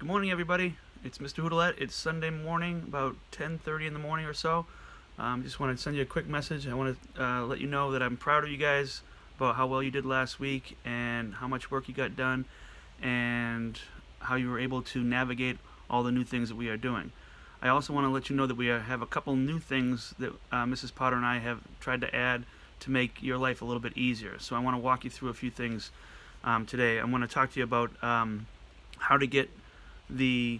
Good morning, everybody. It's Mr. Hoodelet. It's Sunday morning, about 10:30 in the morning or so. Just want to send you a quick message. I want to let you know that I'm proud of you guys about how well you did last week and how much work you got done and how you were able to navigate all the new things that we are doing. I also want to let you know that we have a couple new things that Mrs. Potter and I have tried to add to make your life a little bit easier. So I want to walk you through a few things today. I want to talk to you about how to get the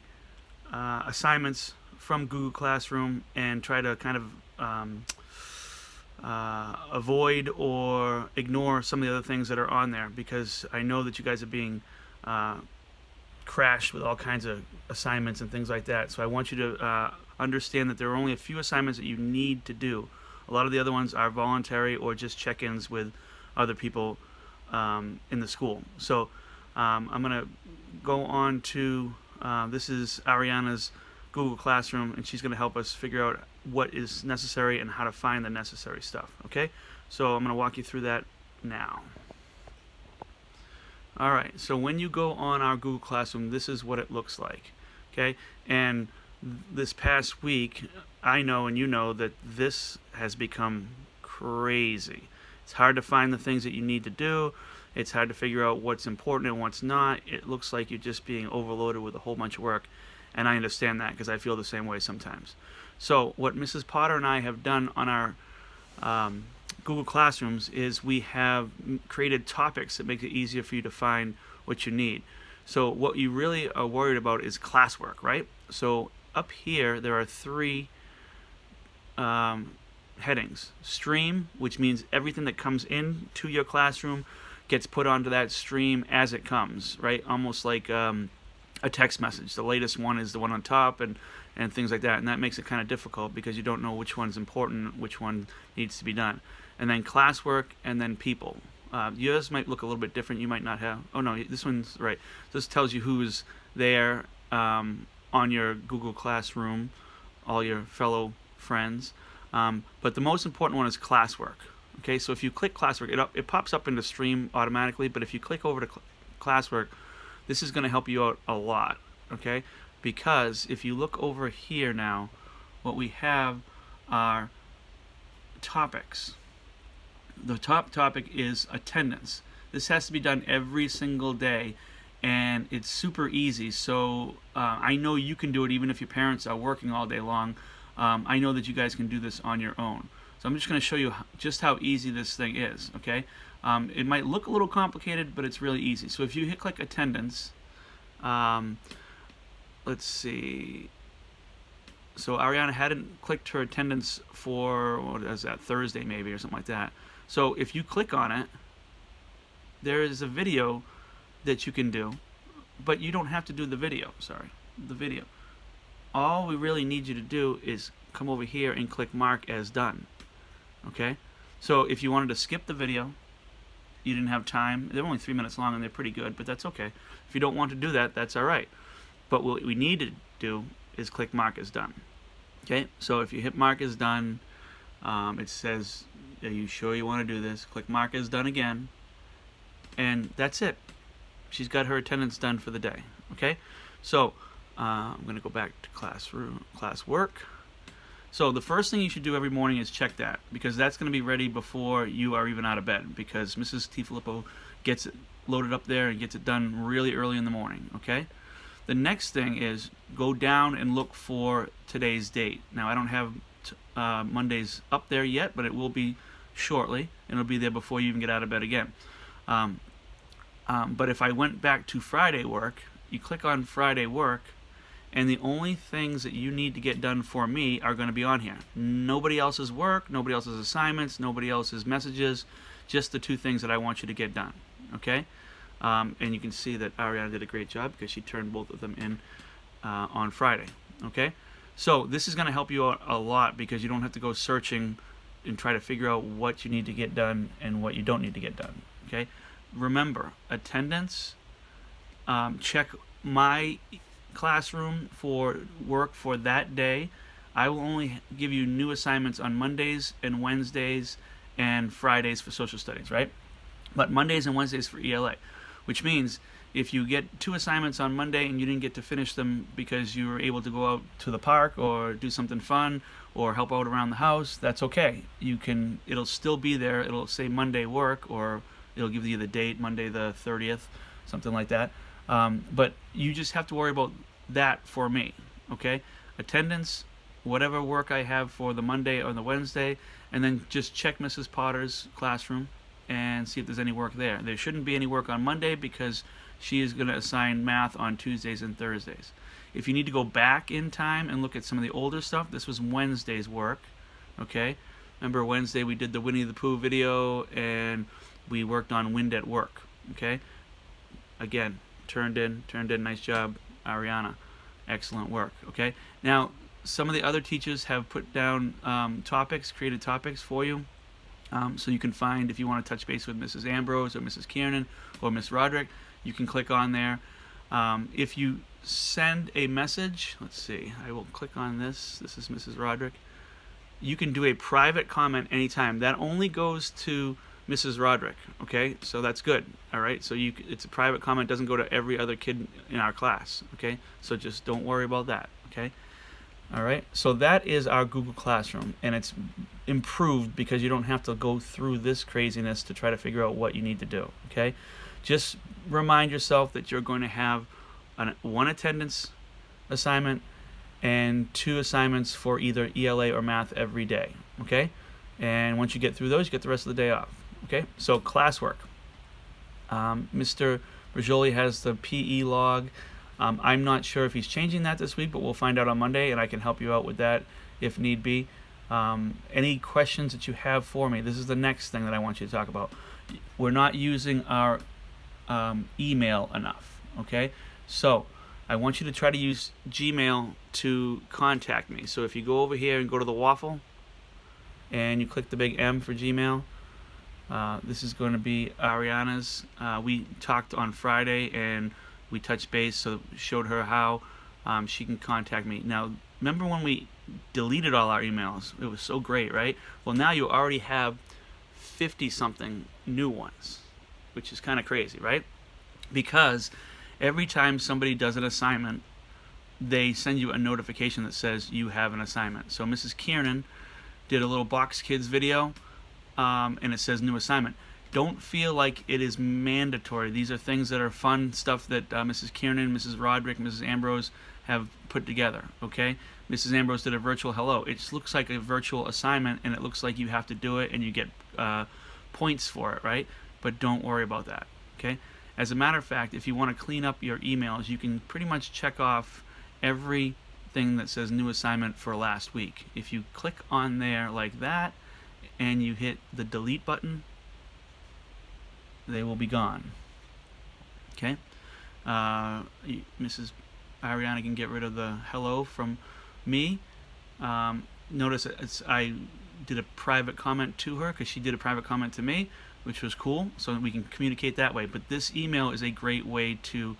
assignments from Google Classroom and try to kind of avoid or ignore some of the other things that are on there, because I know that you guys are being crashed with all kinds of assignments and things like that. So I want you to understand that there are only a few assignments that you need to do. A lot of the other ones are voluntary or just check-ins with other people in the school. So I'm going to go on to this is Ariana's Google Classroom, and she's going to help us figure out what is necessary and how to find the necessary stuff. Okay, so I'm going to walk you through that now. Alright, so when you go on our Google Classroom, this is what it looks like. Okay, and this past week, I know and you know that this has become crazy. It's hard to find the things that you need to do. It's hard to figure out what's important and what's not. It looks like you're just being overloaded with a whole bunch of work, and I understand that because I feel the same way sometimes. So what Mrs. Potter and I have done on our Google Classrooms is we have created topics that make it easier for you to find what you need. So what you really are worried about is classwork, right? So up here there are three headings. Stream, which means everything that comes into your classroom gets put onto that stream as it comes, right? Almost like a text message. The latest one is the one on top, and things like that. And that makes it kind of difficult because you don't know which one's important, which one needs to be done. And then classwork, and then people. Yours might look a little bit different. You might not have. Oh no, this one's right. This tells you who's there on your Google Classroom, all your fellow friends. But the most important one is classwork. Okay, so if you click classwork, it pops up into stream automatically, but if you click over to classwork, this is going to help you out a lot, okay? Because if you look over here now, what we have are topics. The top topic is attendance. This has to be done every single day, and it's super easy. So I know you can do it even if your parents are working all day long. I know that you guys can do this on your own. So I'm just going to show you just how easy this thing is, okay? It might look a little complicated, but it's really easy. So if you click attendance, let's see. So Ariana hadn't clicked her attendance for, what is that, Thursday maybe or something like that. So if you click on it, there is a video that you can do, but you don't have to do the video, the video. All we really need you to do is come over here and click mark as done. Okay, so if you wanted to skip the video, you didn't have time, they're only 3 minutes long and they're pretty good, but that's okay. If you don't want to do that, that's alright. But what we need to do is click mark as done. Okay, so if you hit mark as done, it says, are you sure you want to do this? Click mark as done again, and that's it. She's got her attendance done for the day. Okay, so I'm going to go back to classwork. So the first thing you should do every morning is check that, because that's going to be ready before you are even out of bed, because Mrs. Filippo gets it loaded up there and gets it done really early in the morning, okay? The next thing is go down and look for today's date. Now I don't have Mondays up there yet, but it will be shortly, and it'll be there before you even get out of bed again. But if I went back to Friday work, you click on Friday work, and the only things that you need to get done for me are going to be on here. Nobody else's work, nobody else's assignments, nobody else's messages, just the two things that I want you to get done, okay? And you can see that Ariana did a great job because she turned both of them in on Friday, okay? So this is going to help you out a lot because you don't have to go searching and try to figure out what you need to get done and what you don't need to get done, okay? Remember, attendance, check my classroom for work for that day. I will only give you new assignments on Mondays and Wednesdays and Fridays for social studies, right? But Mondays and Wednesdays for ELA, which means if you get 2 assignments on Monday and you didn't get to finish them because you were able to go out to the park or do something fun or help out around the house, that's okay. It'll still be there. It'll say Monday work, or it'll give you the date, Monday the 30th, something like that. But you just have to worry about that for me, okay? Attendance, whatever work I have for the Monday or the Wednesday, and then just check Mrs. Potter's classroom and see if there's any work there. There shouldn't be any work on Monday because she is going to assign math on Tuesdays and Thursdays. If you need to go back in time and look at some of the older stuff, this was Wednesday's work, okay? Remember Wednesday we did the Winnie the Pooh video and we worked on Wind at Work, okay? Again, turned in, nice job, Ariana. Excellent work, okay? Now, some of the other teachers have put down topics, created topics for you. So you can find, if you want to touch base with Mrs. Ambrose or Mrs. Kiernan or Miss Roderick, you can click on there. If you send a message, let's see, I will click on this. This is Mrs. Roderick. You can do a private comment anytime. That only goes to Mrs. Roderick, okay? So that's good, all right? So it's a private comment, doesn't go to every other kid in our class, okay? So just don't worry about that, okay? All right, so that is our Google Classroom, and it's improved because you don't have to go through this craziness to try to figure out what you need to do, okay? Just remind yourself that you're going to have one attendance assignment and 2 assignments for either ELA or math every day, okay? And once you get through those, you get the rest of the day off, okay? So classwork. Mr. Bergioli has the PE log. I'm not sure if he's changing that this week, but we'll find out on Monday, and I can help you out with that if need be. Any questions that you have for me, this is the next thing that I want you to talk about. We're not using our email enough, okay? So I want you to try to use Gmail to contact me. So if you go over here and go to the waffle, and you click the big M for Gmail, this is going to be Ariana's. We talked on Friday, and we touched base, so showed her how she can contact me. Now, remember when we deleted all our emails? It was so great, right? Well, now you already have 50-something new ones, which is kind of crazy, right? Because every time somebody does an assignment, they send you a notification that says you have an assignment. So Mrs. Kiernan did a little Box Kids video, and it says new assignment. Don't feel like it is mandatory. These are things that are fun stuff that Mrs. Kiernan, Mrs. Roderick, Mrs. Ambrose have put together, okay? Mrs. Ambrose did a virtual hello. It just looks like a virtual assignment, and it looks like you have to do it, and you get points for it, right? But don't worry about that, okay? As a matter of fact, if you want to clean up your emails, you can pretty much check off everything that says new assignment for last week. If you click on there like that, and you hit the delete button, they will be gone. Okay? Mrs. Ariana can get rid of the hello from me. Notice I did a private comment to her because she did a private comment to me, which was cool, so we can communicate that way. But this email is a great way to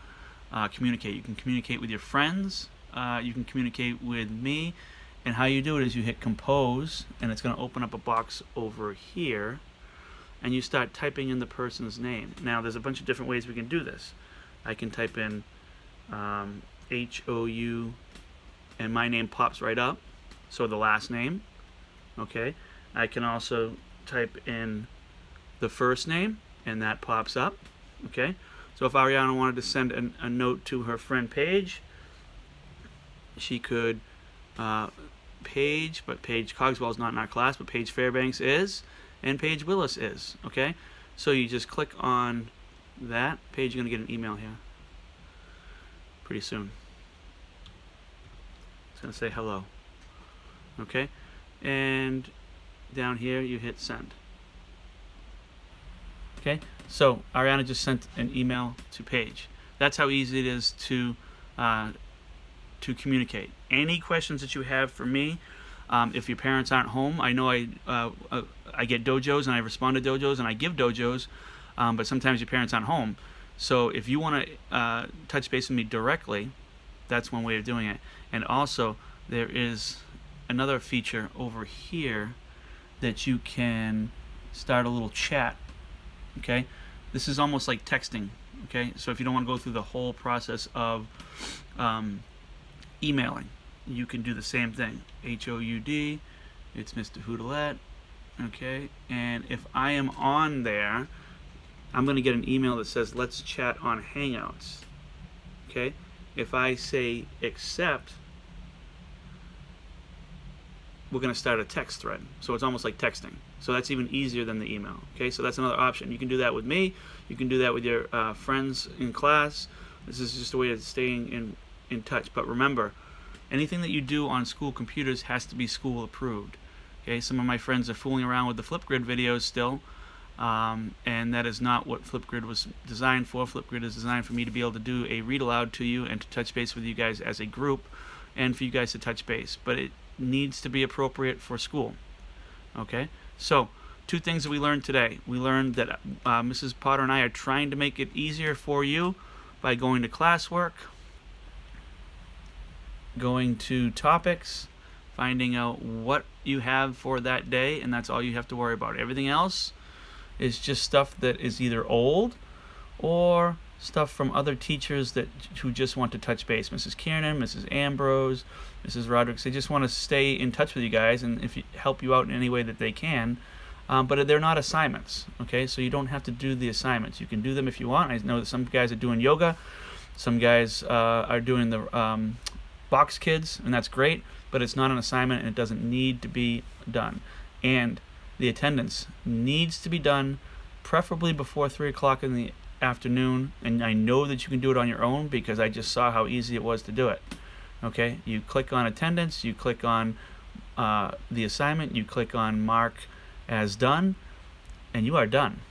communicate. You can communicate with your friends. You can communicate with me. And how you do it is you hit compose, and it's going to open up a box over here, and you start typing in the person's name. Now, there's a bunch of different ways we can do this. I can type in H-O-U, and my name pops right up, so the last name, okay? I can also type in the first name, and that pops up, okay? So if Ariana wanted to send a note to her friend Paige, she could, Paige, but Paige Cogswell is not in our class, but Paige Fairbanks is, and Paige Willis is, okay? So you just click on that. Paige, you're going to get an email here pretty soon. It's going to say hello, okay? And down here you hit send. Okay, so Ariana just sent an email to Paige. That's how easy it is to communicate. Any questions that you have for me, if your parents aren't home, I know I get dojos and I respond to dojos and I give dojos, but sometimes your parents aren't home. So if you want to touch base with me directly, that's one way of doing it. And also, there is another feature over here that you can start a little chat. Okay, this is almost like texting. Okay, so if you don't want to go through the whole process of emailing, you can do the same thing. HOUD, it's Mr. Houdelet. Okay, and if I am on there, I'm going to get an email that says let's chat on Hangouts. Okay, if I say accept, we're going to start a text thread. So it's almost like texting. So that's even easier than the email. Okay, so that's another option. You can do that with me. You can do that with your friends in class. This is just a way of staying in touch. But remember, anything that you do on school computers has to be school approved. Okay, some of my friends are fooling around with the Flipgrid videos still, and that is not what Flipgrid was designed for. Flipgrid is designed for me to be able to do a read aloud to you and to touch base with you guys as a group, and for you guys to touch base. But it needs to be appropriate for school. Okay, so 2 things that we learned today. We learned that Mrs. Potter and I are trying to make it easier for you by going to classwork, going to topics, finding out what you have for that day, and that's all you have to worry about. Everything else is just stuff that is either old or stuff from other teachers who just want to touch base. Mrs. Kiernan, Mrs. Ambrose, Mrs. Rodrigues, they just want to stay in touch with you guys and help you out in any way that they can. But they're not assignments, okay? So you don't have to do the assignments. You can do them if you want. I know that some guys are doing yoga. Some guys are doing the box kids, and that's great, but it's not an assignment and it doesn't need to be done. And the attendance needs to be done preferably before 3 o'clock in the afternoon, and I know that you can do it on your own because I just saw how easy it was to do it. Okay, you click on attendance, you click on the assignment, you click on mark as done, and you are done.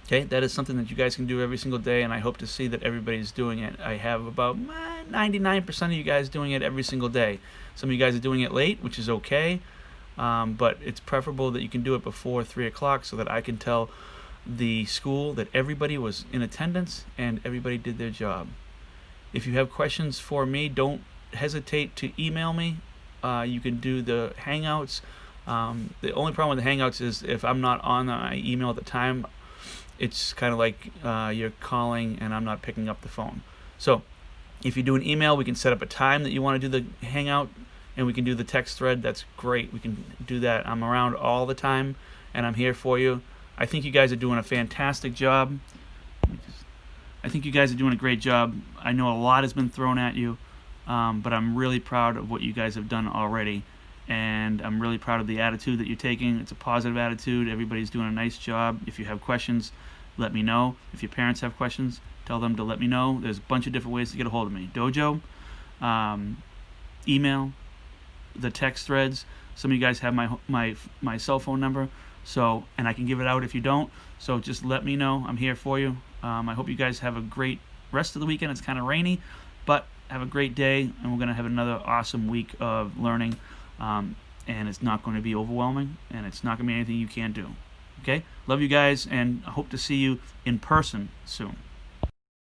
Okay, that is something that you guys can do every single day, and I hope to see that everybody's doing it. I have about 99% of you guys doing it every single day. Some of you guys are doing it late, which is okay, but it's preferable that you can do it before 3 o'clock so that I can tell the school that everybody was in attendance and everybody did their job. If you have questions for me, don't hesitate to email me. You can do the Hangouts. The only problem with the Hangouts is if I'm not on my email at the time, it's kind of like you're calling and I'm not picking up the phone. So if you do an email, we can set up a time that you want to do the Hangout, and we can do the text thread. That's great. We can do that. I'm around all the time, and I'm here for you. I think you guys are doing a fantastic job. I think you guys are doing a great job. I know a lot has been thrown at you, but I'm really proud of what you guys have done already, and I'm really proud of the attitude that you're taking. It's a positive attitude. Everybody's doing a nice job. If you have questions, let me know. If your parents have questions, tell them to let me know. There's a bunch of different ways to get a hold of me. Dojo, email, the text threads. Some of you guys have my cell phone number, so, and I can give it out if you don't. So just let me know. I'm here for you. I hope you guys have a great rest of the weekend. It's kind of rainy, but have a great day, and we're going to have another awesome week of learning, and it's not going to be overwhelming, and it's not going to be anything you can't do. Okay? Love you guys, and I hope to see you in person soon.